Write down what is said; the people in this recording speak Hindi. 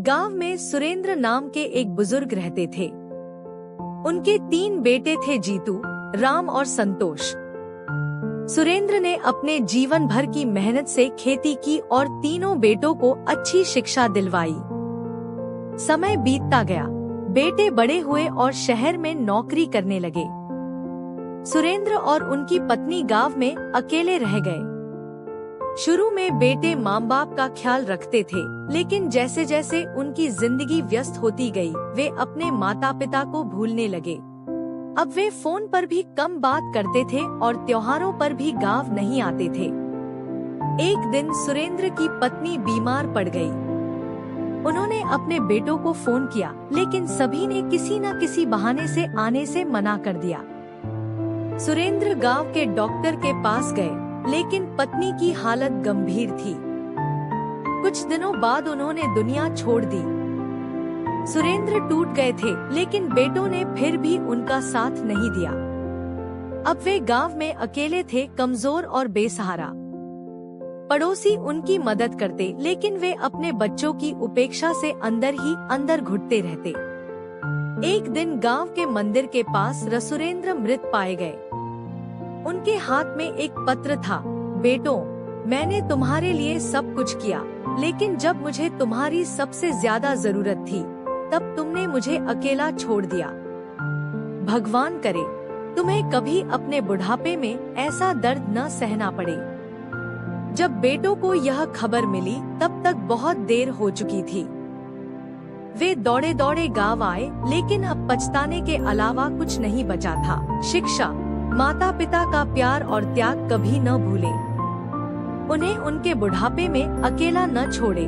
गांव में सुरेंद्र नाम के एक बुजुर्ग रहते थे। उनके 3 बेटे थे, जीतू, राम और संतोष। सुरेंद्र ने अपने जीवन भर की मेहनत से खेती की और तीनों बेटों को अच्छी शिक्षा दिलवाई। समय बीतता गया, बेटे बड़े हुए और शहर में नौकरी करने लगे। सुरेंद्र और उनकी पत्नी गांव में अकेले रह गए। शुरू में बेटे माँ बाप का ख्याल रखते थे, लेकिन जैसे जैसे उनकी जिंदगी व्यस्त होती गई, वे अपने माता पिता को भूलने लगे। अब वे फोन पर भी कम बात करते थे और त्योहारों पर भी गांव नहीं आते थे। एक दिन सुरेंद्र की पत्नी बीमार पड़ गई। उन्होंने अपने बेटों को फोन किया, लेकिन सभी ने किसी न किसी बहाने से आने से मना कर दिया। सुरेंद्र गांव के डॉक्टर के पास गए, लेकिन पत्नी की हालत गंभीर थी। कुछ दिनों बाद उन्होंने दुनिया छोड़ दी। सुरेंद्र टूट गए थे, लेकिन बेटों ने फिर भी उनका साथ नहीं दिया। अब वे गांव में अकेले थे, कमजोर और बेसहारा। पड़ोसी उनकी मदद करते, लेकिन वे अपने बच्चों की उपेक्षा से अंदर ही अंदर घुटते रहते। एक दिन गांव के मंदिर के पास सुरेंद्र मृत पाए गए। उनके हाथ में एक पत्र था। बेटों, मैंने तुम्हारे लिए सब कुछ किया, लेकिन जब मुझे तुम्हारी सबसे ज्यादा जरूरत थी, तब तुमने मुझे अकेला छोड़ दिया। भगवान करे तुम्हें कभी अपने बुढ़ापे में ऐसा दर्द न सहना पड़े। जब बेटों को यह खबर मिली, तब तक बहुत देर हो चुकी थी। वे दौड़े दौड़े गांव आए, लेकिन अब पछताने के अलावा कुछ नहीं बचा था। शिक्षा, माता पिता का प्यार और त्याग कभी न भूलें। उन्हें उनके बुढ़ापे में अकेला न छोड़े।